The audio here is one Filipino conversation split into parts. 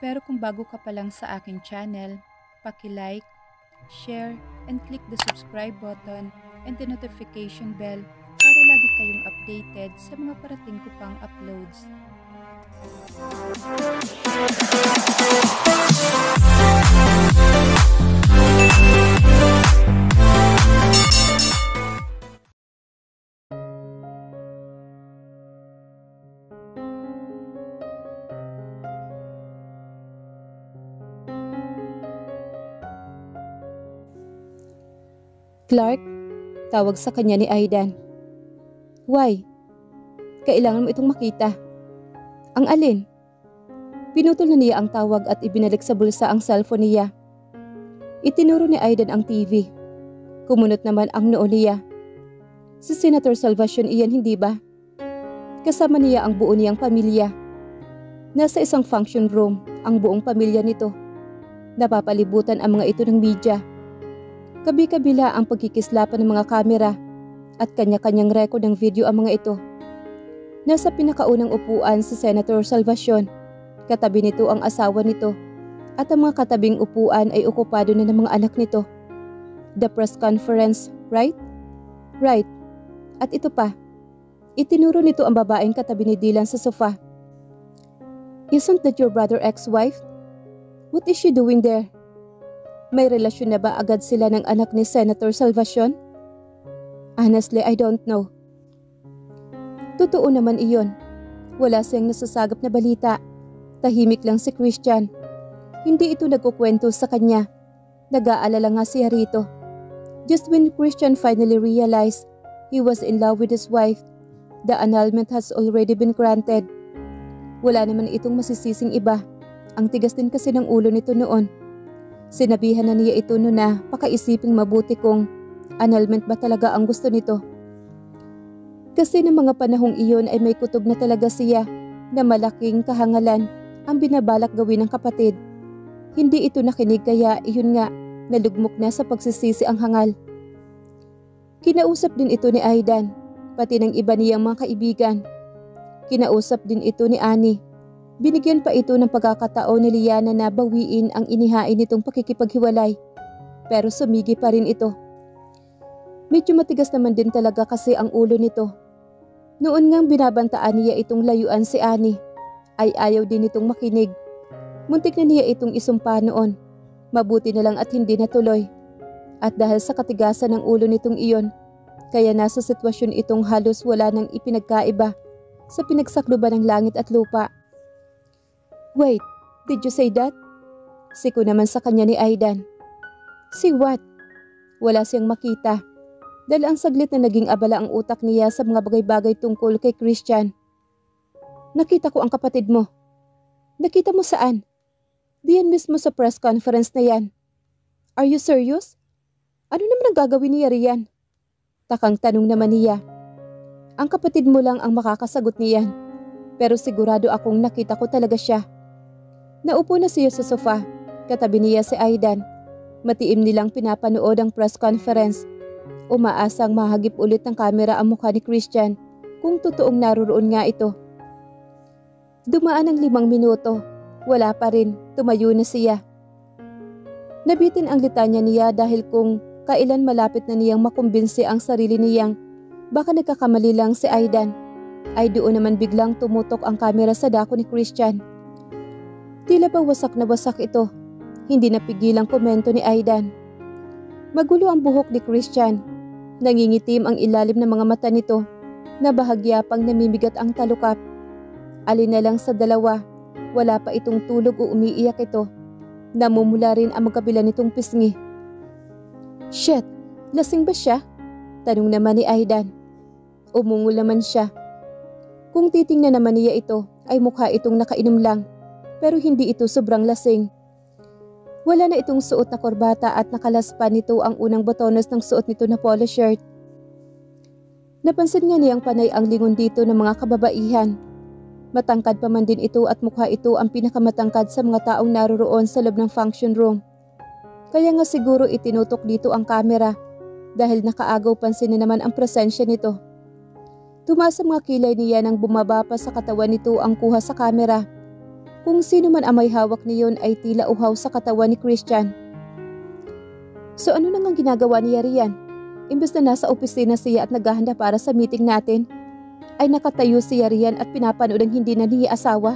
Pero kung bago ka pa lang sa aking channel, paki-like, share, and click the subscribe button and the notification bell para lagi kayong updated sa mga parating ko pang uploads. Clark, tawag sa kanya ni Aidan. Why? Kailangan mo itong makita. Ang alin? Pinutol na niya ang tawag at ibinalik sa bulsa ang cellphone niya. Itinuro ni Aidan ang TV. Kumunot naman ang noo niya. Si Senator Salvacion iyan, hindi ba? Kasama niya ang buo niyang pamilya. Nasa isang function room ang buong pamilya nito. Napapalibutan ang mga ito ng media. Kabi-kabila ang pagkikislapan ng mga kamera at kanya-kanyang record ng video ang mga ito. Nasa pinakaunang upuan si Senator Salvacion. Katabi nito ang asawa nito at ang mga katabing upuan ay okupado na ng mga anak nito. The press conference, right? Right. At ito pa. Itinuro nito ang babaeng katabi ni Dylan sa sofa. Isn't that your brother ex-wife? What is she doing there? May relasyon na ba agad sila ng anak ni Senator Salvacion? Honestly, I don't know. Totoo naman iyon. Wala siyang nasasagap na balita. Tahimik lang si Christian. Hindi ito nagkukwento sa kanya. Nag-aalala nga siya rito. Just when Christian finally realized he was in love with his wife, the annulment has already been granted. Wala naman itong masisising iba. Ang tigas din kasi ng ulo nito noon. Sinabihan na niya ito noon na pakaisiping mabuti kung annulment ba talaga ang gusto nito. Kasi ng mga panahong iyon ay may kutob na talaga siya na malaking kahangalan ang binabalak gawin ng kapatid. Hindi ito nakinig kaya iyon nga nalugmok na sa pagsisisi ang hangal. Kinausap din ito ni Aidan, pati ng iba niyang mga kaibigan. Kinausap din ito ni Annie. Binigyan pa ito ng pagkakataon ni Liana na bawiin ang inihain nitong pakikipaghiwalay. Pero sumigi pa rin ito. Medyo matigas naman din talaga kasi ang ulo nito. Noon ngang binabantaan niya itong layuan si Annie, ay ayaw din itong makinig. Muntik na niya itong isumpa noon. Mabuti na lang at hindi natuloy. At dahil sa katigasan ng ulo nitong iyon, kaya nasa sitwasyon itong halos wala nang ipinagkaiba sa pinagsakluban ng langit at lupa. Wait, did you say that? Siko naman sa kanya ni Aidan. See what? Wala siyang makita. Dahil ang saglit na naging abala ang utak niya sa mga bagay-bagay tungkol kay Christian. Nakita ko ang kapatid mo. Nakita mo saan? Diyan mismo sa press conference na yan. Are you serious? Ano naman ang gagawin niya riyan? Takang tanong naman niya. Ang kapatid mo lang ang makakasagot niyan. Pero sigurado akong nakita ko talaga siya. Naupo na siya sa sofa. Katabi niya si Aidan. Matiim nilang pinapanood ang press conference. Umaasang mahagip ulit ng kamera ang mukha ni Christian kung totoong naroon nga ito. Dumaan ang 5 minuto. Wala pa rin. Tumayo na siya. Nabitin ang litanya niya dahil kung kailan malapit na niyang makumbinsi ang sarili niyang baka nagkakamali lang si Aidan, ay doon naman biglang tumutok ang kamera sa dako ni Christian. Tila ba wasak na wasak ito. Hindi napigilang komento ni Aidan. Magulo ang buhok ni Christian. Nangingitim ang ilalim ng mga mata nito na bahagya pang namimigat ang talukap. Alin na lang sa dalawa, wala pa itong tulog o umiiyak ito. Namumula rin ang magkabila nitong pisngi. Shit, lasing ba siya? Tanong naman ni Aidan. Umungol naman siya. Kung titingnan naman niya ito, ay mukha itong nakainom lang. Pero hindi ito sobrang lasing. Wala na itong suot na korbata at nakalaspan nito ang unang botones ng suot nito na polo shirt. Napansin nga niyang panay ang lingon dito ng mga kababaihan. Matangkad pa man din ito at mukha ito ang pinakamatangkad sa mga taong naroroon sa loob ng function room. Kaya nga siguro itinutok dito ang kamera dahil nakaagaw pansin na naman ang presensya nito. Tumaas ang mga kilay niya nang bumaba pa sa katawan nito ang kuha sa kamera. Kung sino man ang may hawak niyon ay tila uhaw sa katawan ni Christian. So ano nang ang ginagawa niya riyan? Imbes na nasa opisina siya at naghahanda para sa meeting natin, ay nakatayo siya riyan at pinapanood ang hindi na niya asawa.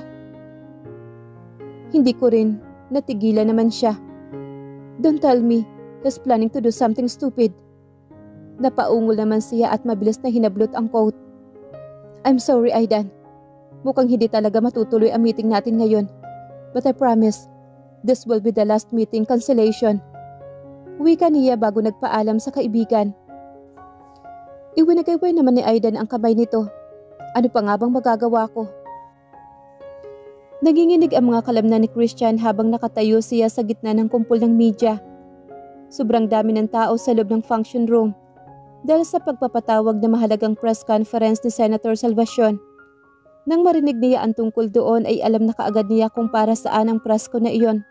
Hindi ko rin natigilan naman siya. Don't tell me he's planning to do something stupid. Napaungol naman siya at mabilis na hinablot ang quote. I'm sorry, Aidan. Mukhang hindi talaga matutuloy ang meeting natin ngayon. But I promise, this will be the last meeting cancellation. Wika niya bago nagpaalam sa kaibigan. Iwinagayway naman ni Aidan ang kamay nito. Ano pa nga bang magagawa ko? Nanginginig ang mga kalamnan ni Christian habang nakatayo siya sa gitna ng kumpol ng media. Sobrang dami ng tao sa loob ng function room dahil sa pagpapatawag na mahalagang press conference ni Senator Salvacion. Nang marinig niya ang tungkol doon ay alam na kaagad niya kung para saan ang presko na iyon.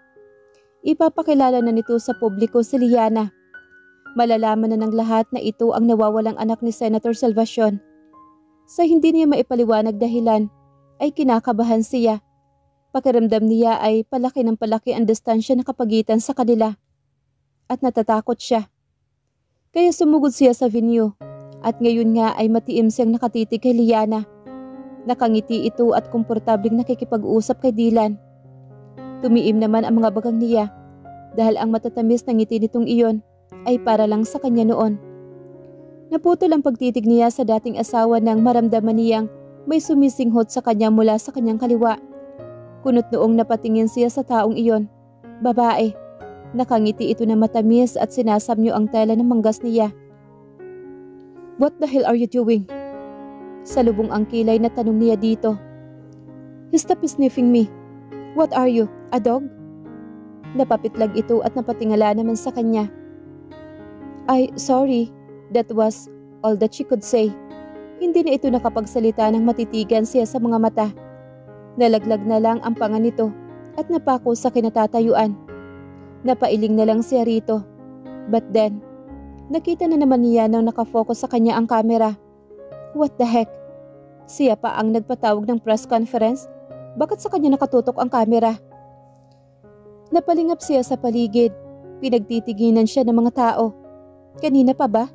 Ipapakilala na nito sa publiko si Liana. Malalaman na ng lahat na ito ang nawawalang anak ni Senator Salvacion. Sa hindi niya maipaliwanag dahilan ay kinakabahan siya. Pakiramdam niya ay palaki ng palaki ang distansya na kapagitan sa kanila. At natatakot siya. Kaya sumugod siya sa venue at ngayon nga ay matiim siyang nakatitig kay Liana. Nakangiti ito at komportableng nakikipag-usap kay Dylan. Tumiim naman ang mga bagang niya dahil ang matatamis na ngiti nitong iyon ay para lang sa kanya noon. Naputol ang pagtitig niya sa dating asawa nang maramdaman niyang may sumisinghot sa kanya mula sa kanyang kaliwa. Kunot noong napatingin siya sa taong iyon. Babae. Nakangiti ito na matamis at sinasamyo ang tela ng manggas niya. What the hell are you doing? Salubong ang kilay na tanong niya dito. Stop sniffing me. What are you, a dog? Napapitlag ito at napatingala naman sa kanya. Sorry, that was all that she could say. Hindi na ito nakapagsalita ng matitigan siya sa mga mata. Nalaglag na lang ang panga nito at napako sa kinatatayuan. Napailing na lang siya rito. But then, nakita na naman niya nang nakafocus sa kanya ang kamera. What the heck? Siya pa ang nagpatawag ng press conference? Bakit sa kanya nakatutok ang kamera? Napalingap siya sa paligid. Pinagtitiginan siya ng mga tao. Kanina pa ba?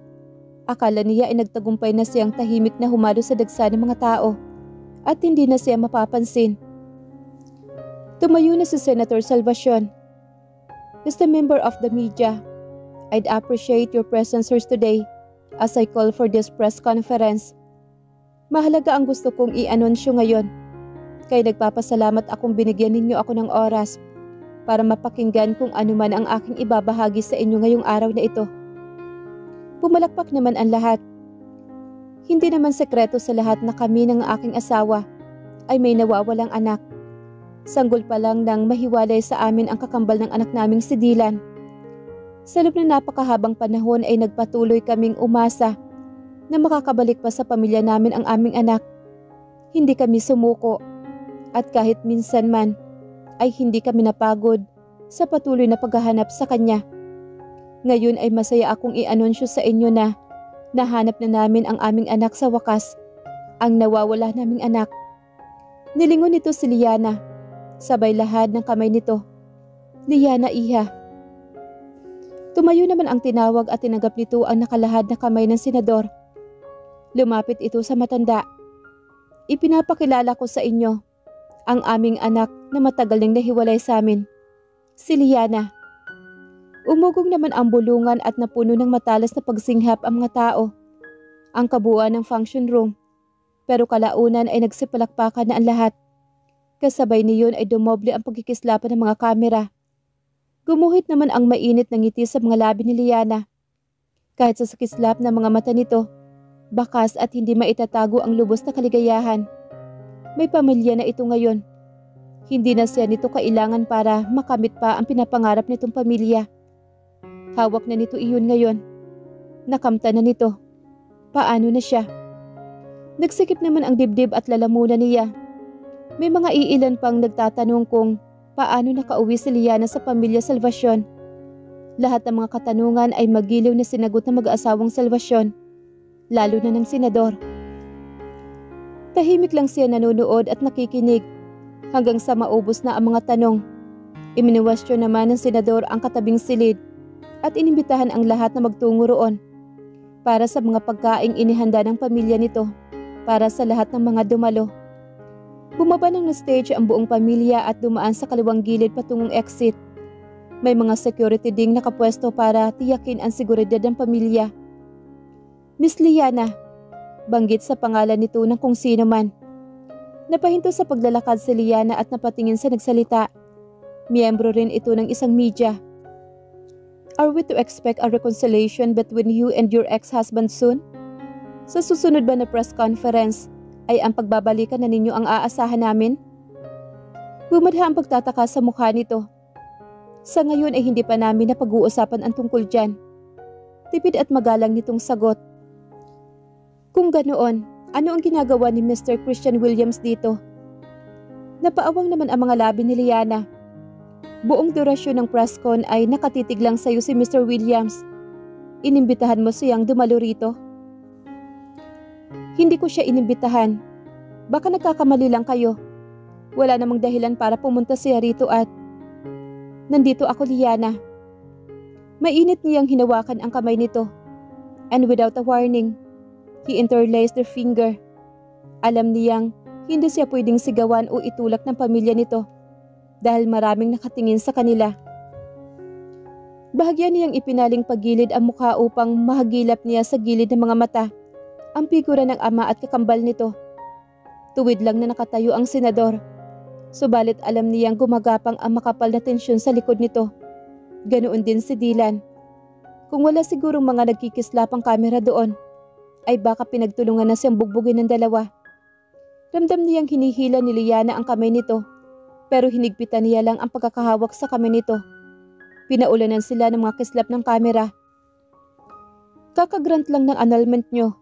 Akala niya ay nagtagumpay na siyang tahimik na humalo sa dagsa ng mga tao at hindi na siya mapapansin. Tumayo na si Senator Salvacion. As a member of the media, I'd appreciate your presence here today as I call for this press conference. Mahalaga ang gusto kong i-anunsyo ngayon. Kaya nagpapasalamat akong binigyan ninyo ako ng oras para mapakinggan kung ano man ang aking ibabahagi sa inyo ngayong araw na ito. Pumalakpak naman ang lahat. Hindi naman sekreto sa lahat na kami ng aking asawa ay may nawawalang anak. Sanggol pa lang nang mahiwalay sa amin ang kakambal ng anak naming si Dylan. Sa loob ng napakahabang panahon ay nagpatuloy kaming umasa na makakabalik pa sa pamilya namin ang aming anak. Hindi kami sumuko at kahit minsan man ay hindi kami napagod sa patuloy na paghahanap sa kanya. Ngayon ay masaya akong i-anunsyo sa inyo na nahanap na namin ang aming anak sa wakas, ang nawawala naming anak. Nilingon nito si Liana, sabay lahad ng kamay nito. Liana, iha. Tumayo naman ang tinawag at tinanggap nito ang nakalahad na kamay ng senador. Lumapit ito sa matanda. Ipinapakilala ko sa inyo ang aming anak na matagal nang nahiwalay sa amin, si Liana. Umugong naman ang bulungan at napuno ng matalas na pagsinghap ang mga tao, ang kabuuan ng function room. Pero kalaunan ay nagsipalakpakan na ang lahat. Kasabay niyon ay dumoble ang pagkikislapan ng mga kamera. Gumuhit naman ang mainit na ngiti sa mga labi ni Liana. Kahit sa kislap ng mga mata nito, bakas at hindi maitatago ang lubos na kaligayahan. May pamilya na ito ngayon. Hindi na siya nito kailangan para makamit pa ang pinapangarap nitong pamilya. Hawak na nito iyon ngayon. Nakamta na nito. Paano na siya? Nagsikip naman ang dibdib at lalamunan niya. May mga iilan pang nagtatanong kung paano nakauwi si Liana sa pamilya Salvacion. Lahat ng mga katanungan ay magiliw na sinagot ng mag-aasawang Salvacion, lalo na ng senador. Tahimik lang siya nanonood at nakikinig Hanggang sa maubos na ang mga tanong, iminuwestiyon naman ng senador ang katabing silid at inimbitahan ang lahat na magtungo roon para sa mga pagkaing inihanda ng pamilya nito para sa lahat ng mga dumalo. Bumaba ng stage ang buong pamilya at dumaan sa kaliwang gilid patungong exit. May mga security ding nakapwesto para tiyakin ang seguridad ng pamilya. Miss Liana, banggit sa pangalan nito ng kung sino man. Napahinto sa paglalakad si Liana at napatingin sa nagsalita. Miyembro rin ito ng isang media. Are we to expect a reconciliation between you and your ex-husband soon? Sa susunod ba na press conference ay ang pagbabalikan na ninyo ang aasahan namin? Bumadha ang pagtataka sa mukha nito. Sa ngayon ay hindi pa namin na pag-uusapan ang tungkol dyan. Tipid at magalang nitong sagot. Kung ganoon, ano ang ginagawa ni Mr. Christian Williams dito? Napaawang naman ang mga labi ni Liana. Buong durasyon ng press con ay nakatitig lang sa'yo si Mr. Williams. Inimbitahan mo siyang dumalo rito? Hindi ko siya inimbitahan. Baka nagkakamali lang kayo. Wala namang dahilan para pumunta siya rito at nandito ako, Liana. Mainit niyang hinawakan ang kamay nito. And without a warning, he interlaced their finger. Alam niyang hindi siya pwedeng sigawan o itulak ng pamilya nito dahil maraming nakatingin sa kanila. Bahagya niyang ipinaling pagilid ang mukha upang mahagilap niya sa gilid ng mga mata ang figura ng ama at kakambal nito. Tuwid lang na nakatayo ang senador. Subalit alam niyang gumagapang ang makapal na tensyon sa likod nito. Ganoon din si Dylan. Kung wala sigurong mga nagkikislapang kamera doon, ay baka pinagtulungan na siyang bugbugin ng dalawa. Ramdam niyang hinihila ni Liana ang kamay nito, pero hinigpitan niya lang ang pagkakahawak sa kamay nito. Pinaulanan sila ng mga kislap ng kamera. Kakagrant lang ng annulment nyo,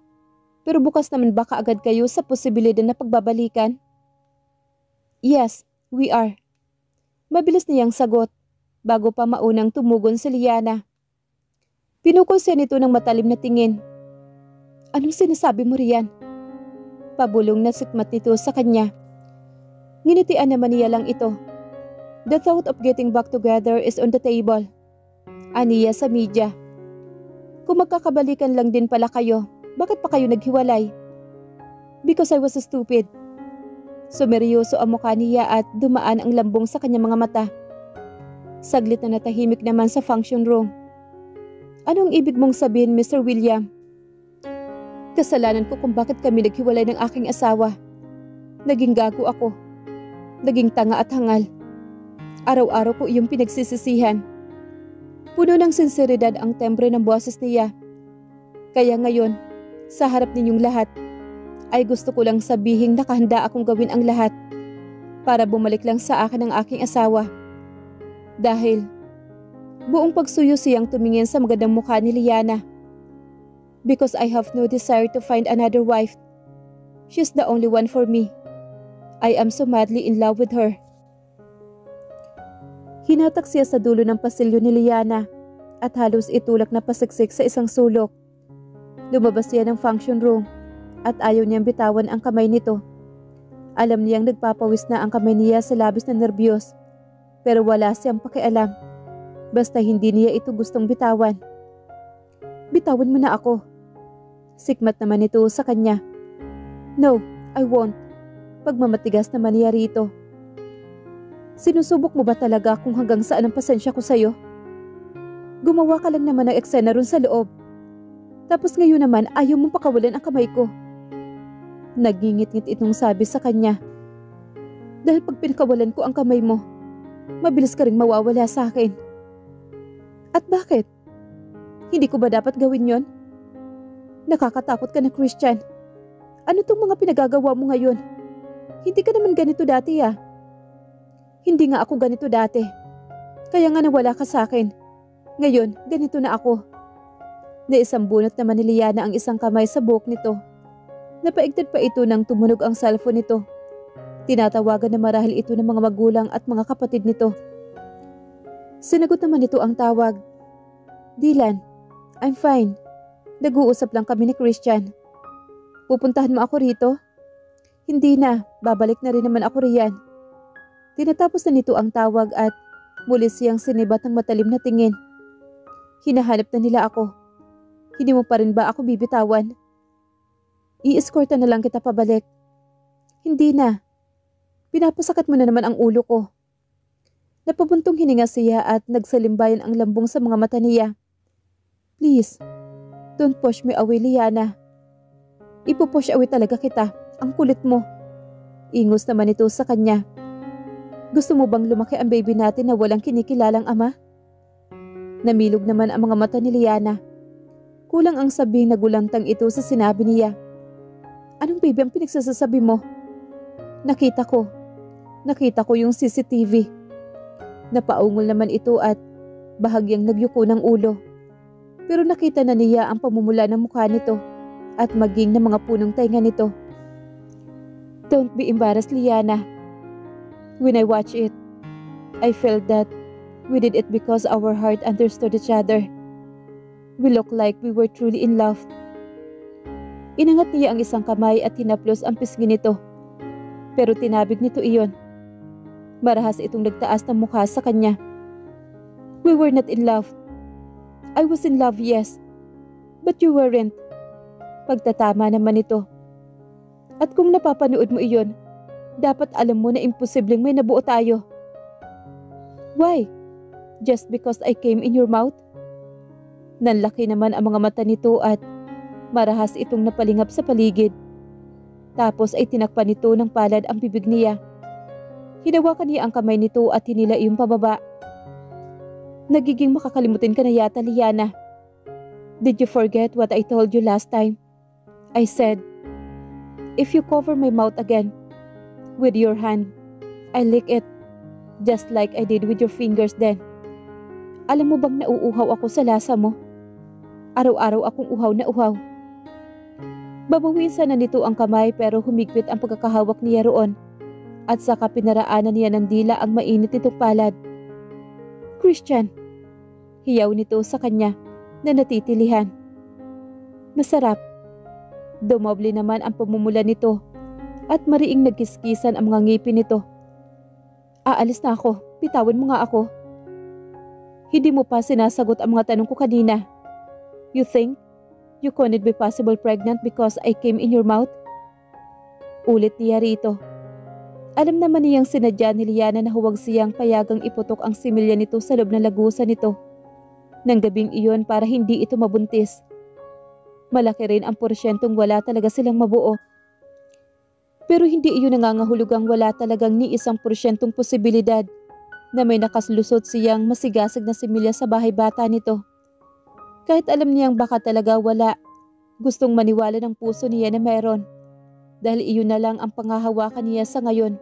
pero bukas naman baka agad kayo sa posibilidad na pagbabalikan? Yes, we are. Mabilis niyang sagot, bago pa maunang tumugon si Liana. Pinukol siya nito ng matalim na tingin. Anong sinasabi mo riyan? Pabulong na sikmat nito sa kanya. Nginitian naman niya lang ito. The thought of getting back together is on the table. Aniya sa media. Kung magkakabalikan lang din pala kayo, bakit pa kayo naghiwalay? Because I was stupid. Sumeryoso ang mukha niya at dumaan ang lambong sa kanyang mga mata. Saglit na natahimik naman sa function room. Anong ibig mong sabihin, Mr. William? Kasalanan ko kung bakit kami naghiwalay ng aking asawa. Naging gago ako. Naging tanga at hangal. Araw-araw ko iyong pinagsisisihan. Puno ng sinseridad ang tembre ng boses niya. Kaya ngayon, sa harap ninyong lahat, ay gusto ko lang sabihing nakahanda akong gawin ang lahat para bumalik lang sa akin ang aking asawa. Dahil buong pagsuyo siyang tumingin sa magandang mukha ni Liana. Because I have no desire to find another wife. She's the only one for me. I am so madly in love with her. Hinatak siya sa dulo ng pasilyo ni Liana at halos itulak na pasiksik sa isang sulok. Lumabas siya ng function room at ayaw niyang bitawan ang kamay nito. Alam niyang nagpapawis na ang kamay niya sa labis na nerbiyos, pero wala siyang pakialam. Basta hindi niya ito gustong bitawan. Bitawan mo na ako. Sikmat naman ito sa kanya. No, I won't. Pagmamatigas naman niya rito. Sinusubok mo ba talaga kung hanggang saan ang pasensya ko sa'yo? Gumawa ka lang naman ng eksena ron sa loob. Tapos ngayon naman ayaw mong pakawalan ang kamay ko. Nagingit-ngit itong sabi sa kanya. Dahil pag pinakawalan ko ang kamay mo, mabilis ka rin mawawala sa akin. At bakit? Hindi ko ba dapat gawin yon? Nakakatakot ka na, Christian. Ano tong mga pinagagawa mo ngayon? Hindi ka naman ganito dati ah. Hindi nga ako ganito dati. Kaya nga nawala ka sa akin. Ngayon, ganito na ako. Naisambunot naman ni Liana ang isang kamay sa buhok nito. Napaigtad pa ito nang tumunog ang cellphone nito. Tinatawagan na marahil ito ng mga magulang at mga kapatid nito. Sinagot naman ito ang tawag. Dylan, I'm fine. Nag-uusap lang kami ni Christian. Pupuntahan mo ako rito? Hindi na, babalik na rin naman ako riyan. Tinatapos na nito ang tawag at muli siyang sinibat ng matalim na tingin. Hinahanap na nila ako. Hindi mo pa rin ba ako bibitawan? I-escorta na lang kita pabalik. Hindi na. Pinapasakat mo na naman ang ulo ko. Napabuntong hininga siya at nagsalimbayan ang lambong sa mga mata niya. Please, don't push me away, Liana. Ipupush away talaga kita. Ang kulit mo. Ingos naman ito sa kanya. Gusto mo bang lumaki ang baby natin na walang kinikilalang ama? Namilog naman ang mga mata ni Liana. Kulang ang sabing nagulantang ito sa sinabi niya. Anong baby ang pinagsasasabi mo? Nakita ko yung CCTV. Napaungol naman ito at bahagyang nagyuko ng ulo. Pero nakita na niya ang pamumula ng mukha nito at maging ng mga punong tainga nito. Don't be embarrassed, Liana. When I watch it, I felt that we did it because our heart understood each other. We looked like we were truly in love. Inangat niya ang isang kamay at hinaplos ang pisngi nito. Pero tinabig nito iyon. Marahas itong nagtaas ng mukha sa kanya. We were not in love. I was in love, yes. But you weren't. Pagtatama naman ito. At kung napapanood mo iyon, dapat alam mo na imposibleng may nabuo tayo. Why? Just because I came in your mouth? Nanlaki naman ang mga mata nito at marahas itong napalingap sa paligid. Tapos ay tinakpan nito ng palad ang bibig niya. Hinawakan niya ang kamay nito at hinila iyong pababa. Nagiging makakalimutin ka na yata, Liana. Did you forget what I told you last time? I said, if you cover my mouth again with your hand, I lick it just like I did with your fingers then. Alam mo bang nauuhaw ako sa lasa mo? Araw-araw akong uhaw na uhaw. Babawiin sana nito ang kamay pero humigpit ang pagkakahawak niya roon at saka pinaraanan niya ng dila ang mainit nitong palad. Christian, hiyaw nito sa kanya na natitilihan. Masarap. Dumoble naman ang pamumula nito at mariing nagkiskisan ang mga ngipin nito. Aalis na ako, bitawan mo nga ako. Hindi mo pa sinasagot ang mga tanong ko kanina. You think you couldn't be possible pregnant because I came in your mouth? Ulit niya rito. Alam naman niyang sinadya ni Liana na huwag siyang payagang iputok ang similya nito sa loob ng lagusan nito. Nang gabing iyon para hindi ito mabuntis. Malaki rin ang porsyentong wala talaga silang mabuo. Pero hindi iyon nangangahulugang wala talagang ni 1% posibilidad na may nakaslusot siyang masigasig na similya sa bahay bata nito. Kahit alam niyang baka talaga wala, gustong maniwala ng puso niya na meron. Dahil iyon na lang ang panghahawakan niya sa ngayon.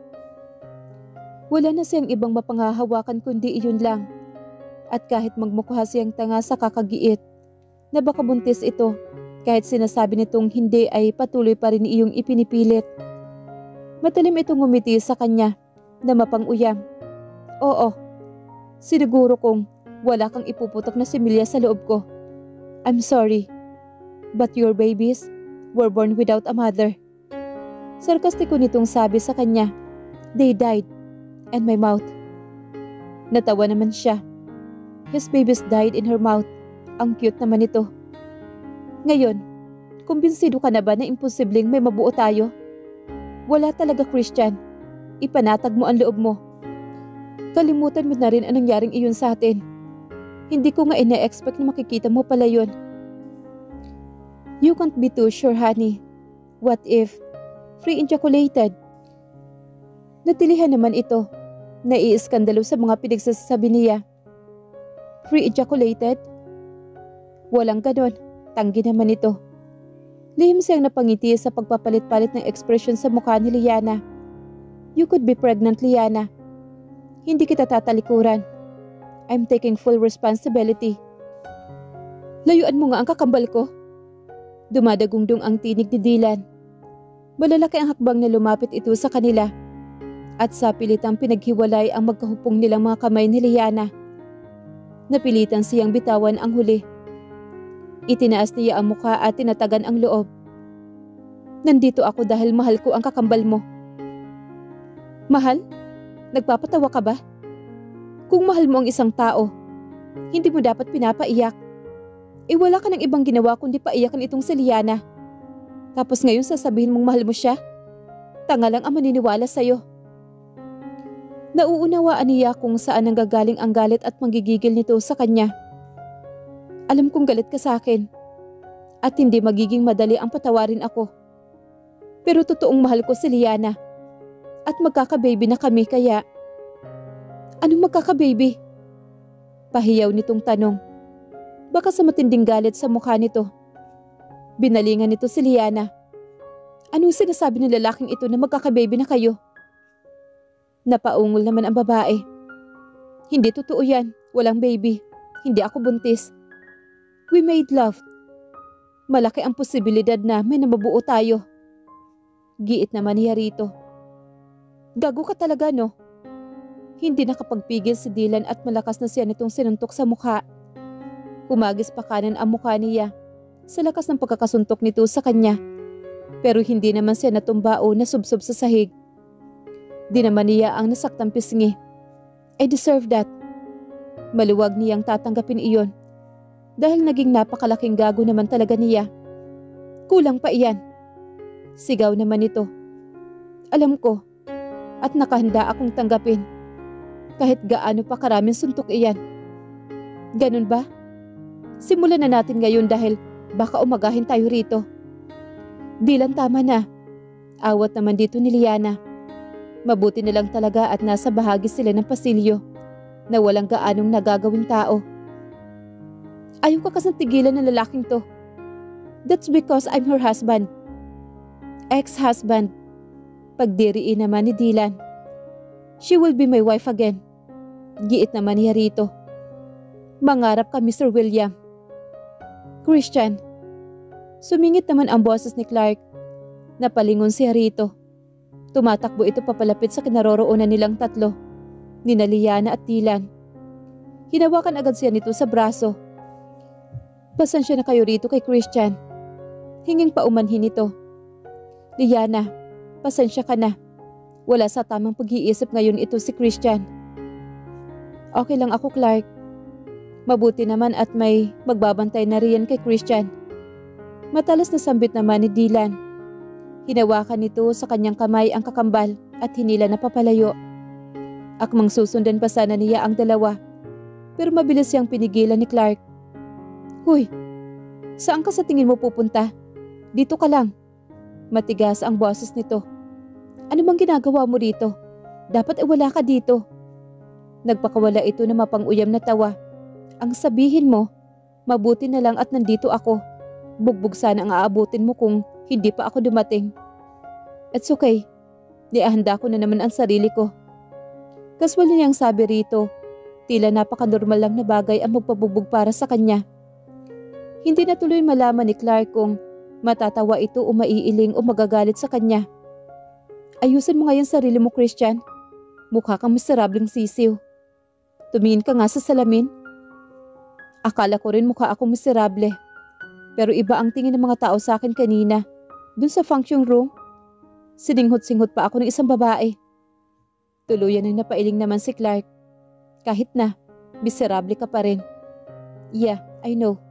Wala na siyang ibang mapanghahawakan kundi iyon lang. At kahit magmukha siyang tanga sa kakagiit, na baka buntis ito, kahit sinasabi nitong hindi ay patuloy pa rin iyong ipinipilit. Matalim itong ngumiti sa kanya na mapang-uyam. Oo, siniguro kong wala kang ipuputok na similya sa loob ko. I'm sorry, but your babies were born without a mother. Sarkastiko nitong sabi sa kanya. They died, and my mouth. Natawa naman siya. His babies died in her mouth. Ang cute naman ito. Ngayon, kumbinsido ka na ba na imposibleng may mabuo tayo? Wala talaga, Christian. Ipanatag mo ang loob mo. Kalimutan mo na rin ang nangyaring iyon sa atin. Hindi ko nga ina-expect na makikita mo pala yun. You can't be too sure, honey. What if free ejaculated? Natilihan naman ito. Naiiskandalo sa mga pinagsasabi niya. Free ejaculated? Walang ganon. Tanggi naman ito. Lihim siyang napangiti sa pagpapalit-palit ng ekspresyon sa mukha ni Liana. You could be pregnant, Liana. Hindi kita tatalikuran. I'm taking full responsibility. Layuan mo nga ang kakambal ko. Dumadagungdong ang tinig ni Dylan. Malalaki ang hakbang na lumapit ito sa kanila. At sa pilitang pinaghiwalay ang magkahupong nilang mga kamay ni Liana. Napilitan siyang bitawan ang huli. Itinaas niya ang mukha at tinatagan ang loob. Nandito ako dahil mahal ko ang kakambal mo. Mahal? Nagpapatawa ka ba? Kung mahal mo ang isang tao, hindi mo dapat pinapaiyak. Wala ka ng ibang ginawa kundi paiyakan itong si Liana. Tapos ngayon sasabihin mong mahal mo siya? Tanga lang ang maniniwala sa'yo. Nauunawaan niya kung saan nanggagaling ang galit at panggigigil nito sa kanya. Alam kong galit ka sa akin at hindi magiging madali ang patawarin ako. Pero totoong mahal ko si Liana at magkakababy na kami kaya... Anong magkakababy? Pahiyaw nitong tanong. Baka sa matinding galit sa mukha nito. Binalingan nito si Liana. Anong sinasabi ng lalaking ito na magkakababy na kayo? Napaungol naman ang babae. Hindi totoo yan. Walang baby. Hindi ako buntis. We made love. Malaki ang posibilidad na may nababuo tayo. Giit naman niya rito. Gago ka talaga, no? Hindi nakapagpigil si Dylan at malakas na siya nitong sinuntok sa mukha. Humagis pa kanan ang mukha niya sa lakas ng pagkakasuntok nito sa kanya. Pero hindi naman siya natumba o nasubsob sa sahig. Di naman niya ang nasaktang pisngi. I deserve that. Maluwag niyang tatanggapin iyon. Dahil naging napakalaking gago naman talaga niya. Kulang pa iyan. Sigaw naman ito. Alam ko at nakahanda akong tanggapin. Kahit gaano pa karaming suntok iyan. Ganun ba? Simulan na natin ngayon dahil baka umagahin tayo rito. Dylan, tama na. Awat naman dito ni Liana. Mabuti na lang talaga at nasa bahagi sila ng pasilyo na walang gaanong nagagawing tao. Ayaw ka kasang tigilan ng lalaking to. That's because I'm her husband. Ex-husband. Pagdiriin naman ni Dylan. She will be my wife again. Giit naman niya rito. Mangarap ka, Mr. William. Christian. Sumingit naman ang boses ni Clark. Napalingon siya rito. Tumatakbo ito papalapit sa kinaroroonan nilang tatlo, nina Liana at Dylan. Hinawakan agad siya nito sa braso. Pasensya na kayo rito kay Christian. Hinging paumanhin ito. Liana, pasensya ka na. Wala sa tamang pag-iisip ngayon ito si Christian. Okay lang ako, Clark. Mabuti naman at may magbabantay na riyan kay Christian. Matalas na sambit naman ni Dylan. Hinawakan nito sa kanyang kamay ang kakambal at hinila na papalayo. Akmang susundan pa sana niya ang dalawa. Pero mabilis siyang pinigilan ni Clark. Huy, saan ka sa tingin mo pupunta? Dito ka lang. Matigas ang boses nito. Ano bang ginagawa mo dito? Dapat wala ka dito. Nagpakawala ito na mapang-uyam na tawa. Ang sabihin mo, mabuti na lang at nandito ako. Bugbog sana ang aabutin mo kung hindi pa ako dumating. It's okay. Niahanda ko na naman ang sarili ko. Kaswal niyang sabi rito, tila napaka-normal lang na bagay ang magpabugbog para sa kanya. Hindi na tuloy malaman ni Clark kung matatawa ito o maiiling o magagalit sa kanya. Ayusin mo ngayon sarili mo, Christian. Mukha kang miserableng sisiw. Tumingin ka nga sa salamin. Akala ko rin mukha akong miserable. Pero iba ang tingin ng mga tao sa akin kanina. Dun sa function room. Sininghot-singhot pa ako ng isang babae. Tuluyan ang napailing naman si Clark. Kahit na, miserable ka pa rin. Yeah, I know.